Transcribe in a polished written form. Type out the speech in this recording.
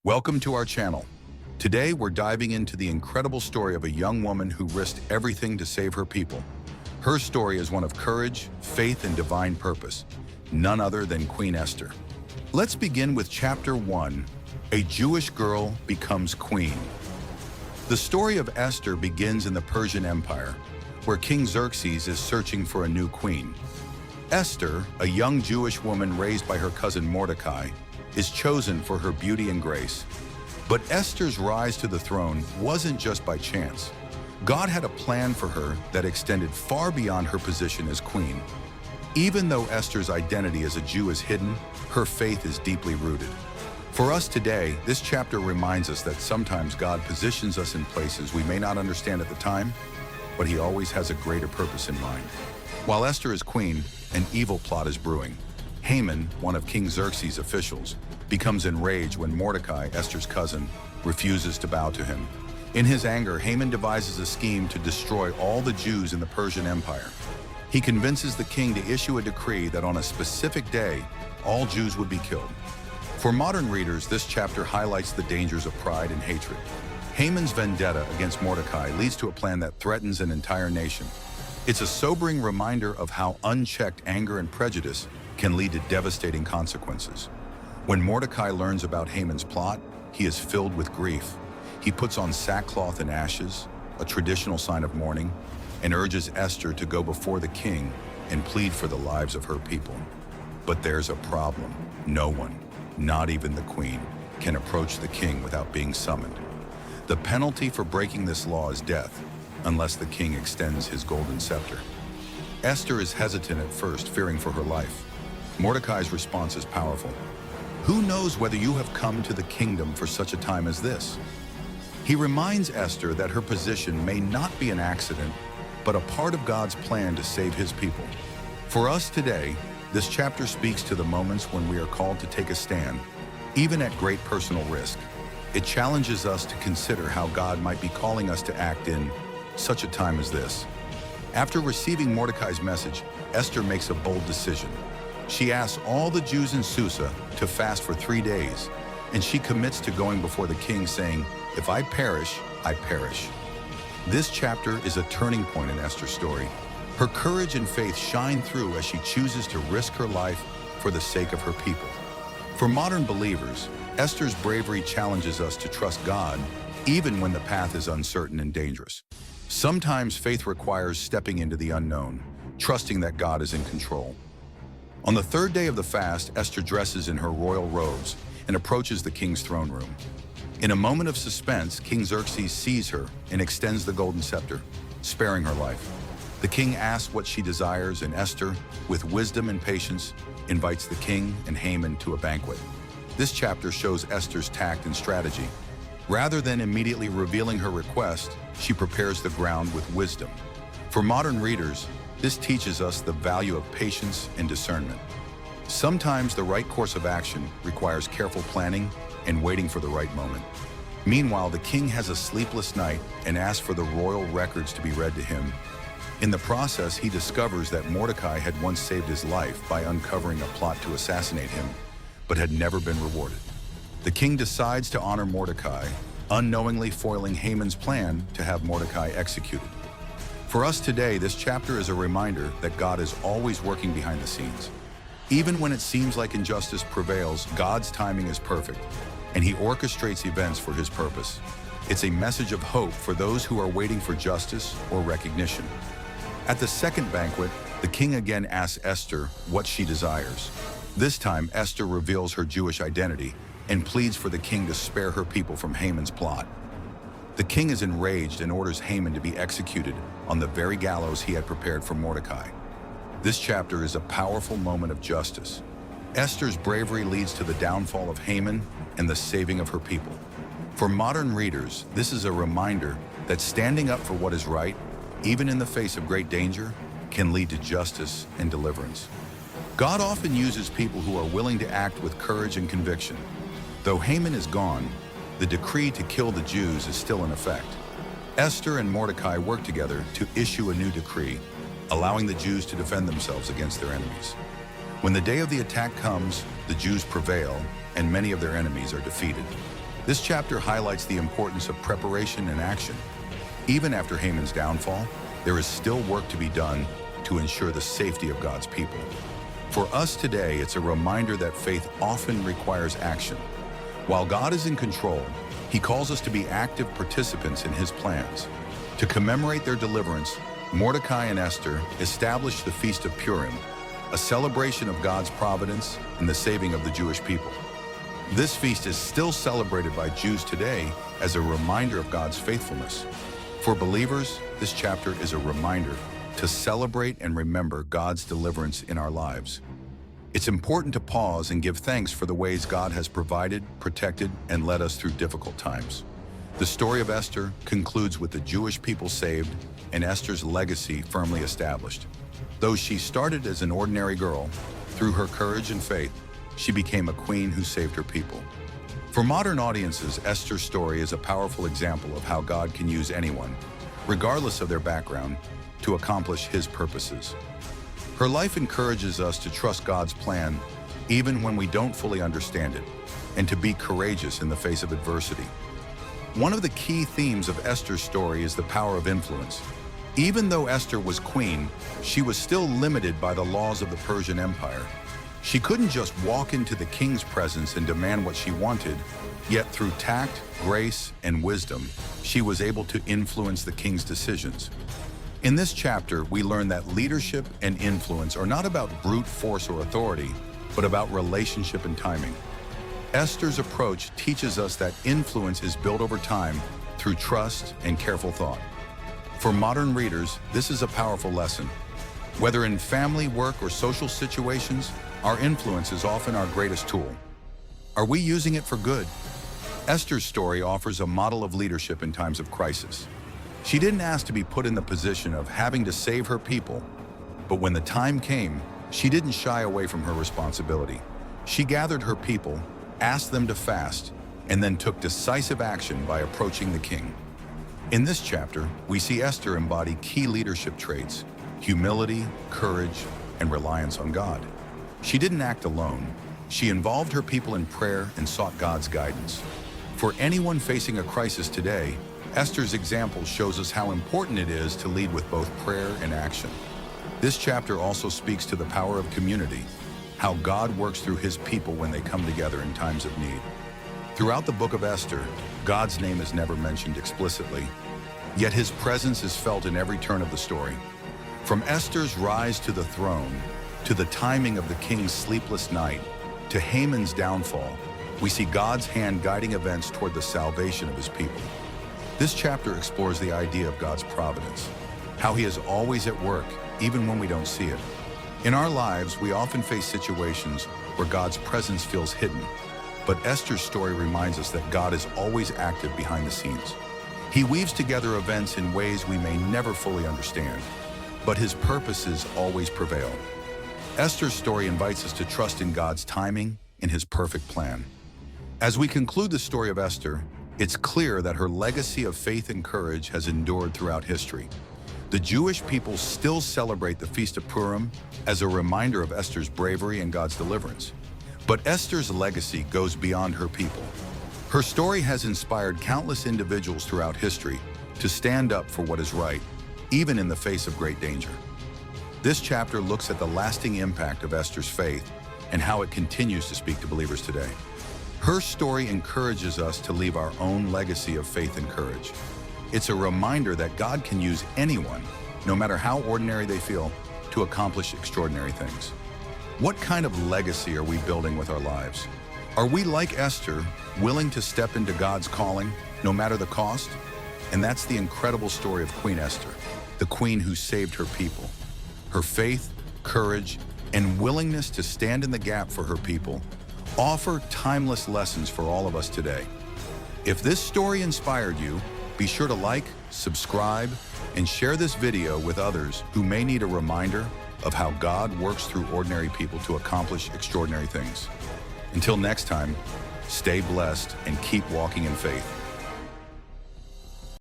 Welcome to our channel. Today we're diving into the incredible story of a young woman who risked everything to save her people. Her story is one of courage, faith, and divine purpose, none other than Queen Esther. Let's begin with Chapter 1, A Jewish Girl Becomes Queen. The story of Esther begins in the Persian Empire, where King Xerxes is searching for a new queen. Esther, a young Jewish woman raised by her cousin Mordecai, is chosen for her beauty and grace. But Esther's rise to the throne wasn't just by chance. God had a plan for her that extended far beyond her position as queen. Even though Esther's identity as a Jew is hidden, her faith is deeply rooted. For us today, this chapter reminds us that sometimes God positions us in places we may not understand at the time, but He always has a greater purpose in mind. While Esther is queen, an evil plot is brewing. Haman, one of King Xerxes' officials, becomes enraged when Mordecai, Esther's cousin, refuses to bow to him. In his anger, Haman devises a scheme to destroy all the Jews in the Persian Empire. He convinces the king to issue a decree that on a specific day, all Jews would be killed. For modern readers, this chapter highlights the dangers of pride and hatred. Haman's vendetta against Mordecai leads to a plan that threatens an entire nation. It's a sobering reminder of how unchecked anger and prejudice can lead to devastating consequences. When Mordecai learns about Haman's plot, he is filled with grief. He puts on sackcloth and ashes, a traditional sign of mourning, and urges Esther to go before the king and plead for the lives of her people. But there's a problem. No one, not even the queen, can approach the king without being summoned. The penalty for breaking this law is death, unless the king extends his golden scepter. Esther is hesitant at first, fearing for her life. Mordecai's response is powerful. Who knows whether you have come to the kingdom for such a time as this? He reminds Esther that her position may not be an accident, but a part of God's plan to save His people. For us today, this chapter speaks to the moments when we are called to take a stand, even at great personal risk. It challenges us to consider how God might be calling us to act in such a time as this. After receiving Mordecai's message, Esther makes a bold decision. She asks all the Jews in Susa to fast for 3 days, and she commits to going before the king saying, "If I perish, I perish." This chapter is a turning point in Esther's story. Her courage and faith shine through as she chooses to risk her life for the sake of her people. For modern believers, Esther's bravery challenges us to trust God even when the path is uncertain and dangerous. Sometimes faith requires stepping into the unknown, trusting that God is in control. On the third day of the fast, Esther dresses in her royal robes and approaches the king's throne room. In a moment of suspense, King Xerxes sees her and extends the golden scepter, sparing her life. The king asks what she desires, and Esther, with wisdom and patience, invites the king and Haman to a banquet. This chapter shows Esther's tact and strategy. Rather than immediately revealing her request, she prepares the ground with wisdom. For modern readers, this teaches us the value of patience and discernment. Sometimes the right course of action requires careful planning and waiting for the right moment. Meanwhile, the king has a sleepless night and asks for the royal records to be read to him. In the process, he discovers that Mordecai had once saved his life by uncovering a plot to assassinate him, but had never been rewarded. The king decides to honor Mordecai, unknowingly foiling Haman's plan to have Mordecai executed. For us today, this chapter is a reminder that God is always working behind the scenes. Even when it seems like injustice prevails, God's timing is perfect, and He orchestrates events for His purpose. It's a message of hope for those who are waiting for justice or recognition. At the second banquet, the king again asks Esther what she desires. This time, Esther reveals her Jewish identity and pleads for the king to spare her people from Haman's plot. The king is enraged and orders Haman to be executed on the very gallows he had prepared for Mordecai. This chapter is a powerful moment of justice. Esther's bravery leads to the downfall of Haman and the saving of her people. For modern readers, this is a reminder that standing up for what is right, even in the face of great danger, can lead to justice and deliverance. God often uses people who are willing to act with courage and conviction. Though Haman is gone, the decree to kill the Jews is still in effect. Esther and Mordecai work together to issue a new decree, allowing the Jews to defend themselves against their enemies. When the day of the attack comes, the Jews prevail, and many of their enemies are defeated. This chapter highlights the importance of preparation and action. Even after Haman's downfall, there is still work to be done to ensure the safety of God's people. For us today, it's a reminder that faith often requires action. While God is in control, He calls us to be active participants in His plans. To commemorate their deliverance, Mordecai and Esther established the Feast of Purim, a celebration of God's providence and the saving of the Jewish people. This feast is still celebrated by Jews today as a reminder of God's faithfulness. For believers, this chapter is a reminder to celebrate and remember God's deliverance in our lives. It's important to pause and give thanks for the ways God has provided, protected, and led us through difficult times. The story of Esther concludes with the Jewish people saved and Esther's legacy firmly established. Though she started as an ordinary girl, through her courage and faith, she became a queen who saved her people. For modern audiences, Esther's story is a powerful example of how God can use anyone, regardless of their background, to accomplish His purposes. Her life encourages us to trust God's plan even when we don't fully understand it, and to be courageous in the face of adversity. One of the key themes of Esther's story is the power of influence. Even though Esther was queen, she was still limited by the laws of the Persian Empire. She couldn't just walk into the king's presence and demand what she wanted, yet through tact, grace, and wisdom, she was able to influence the king's decisions. In this chapter, we learn that leadership and influence are not about brute force or authority, but about relationship and timing. Esther's approach teaches us that influence is built over time through trust and careful thought. For modern readers, this is a powerful lesson. Whether in family, work, or social situations, our influence is often our greatest tool. Are we using it for good? Esther's story offers a model of leadership in times of crisis. She didn't ask to be put in the position of having to save her people, but when the time came, she didn't shy away from her responsibility. She gathered her people, asked them to fast, and then took decisive action by approaching the king. In this chapter, we see Esther embody key leadership traits: humility, courage, and reliance on God. She didn't act alone. She involved her people in prayer and sought God's guidance. For anyone facing a crisis today, Esther's example shows us how important it is to lead with both prayer and action. This chapter also speaks to the power of community, how God works through His people when they come together in times of need. Throughout the book of Esther, God's name is never mentioned explicitly, yet His presence is felt in every turn of the story. From Esther's rise to the throne, to the timing of the king's sleepless night, to Haman's downfall, we see God's hand guiding events toward the salvation of His people. This chapter explores the idea of God's providence, how He is always at work, even when we don't see it. In our lives, we often face situations where God's presence feels hidden, but Esther's story reminds us that God is always active behind the scenes. He weaves together events in ways we may never fully understand, but His purposes always prevail. Esther's story invites us to trust in God's timing and His perfect plan. As we conclude the story of Esther, it's clear that her legacy of faith and courage has endured throughout history. The Jewish people still celebrate the Feast of Purim as a reminder of Esther's bravery and God's deliverance. But Esther's legacy goes beyond her people. Her story has inspired countless individuals throughout history to stand up for what is right, even in the face of great danger. This chapter looks at the lasting impact of Esther's faith and how it continues to speak to believers today. Her story encourages us to leave our own legacy of faith and courage. It's a reminder that God can use anyone, no matter how ordinary they feel, to accomplish extraordinary things. What kind of legacy are we building with our lives? Are we, like Esther, willing to step into God's calling, no matter the cost? And that's the incredible story of Queen Esther, the queen who saved her people. Her faith, courage, and willingness to stand in the gap for her people offer timeless lessons for all of us today. If this story inspired you, be sure to like, subscribe, and share this video with others who may need a reminder of how God works through ordinary people to accomplish extraordinary things. Until next time, stay blessed and keep walking in faith.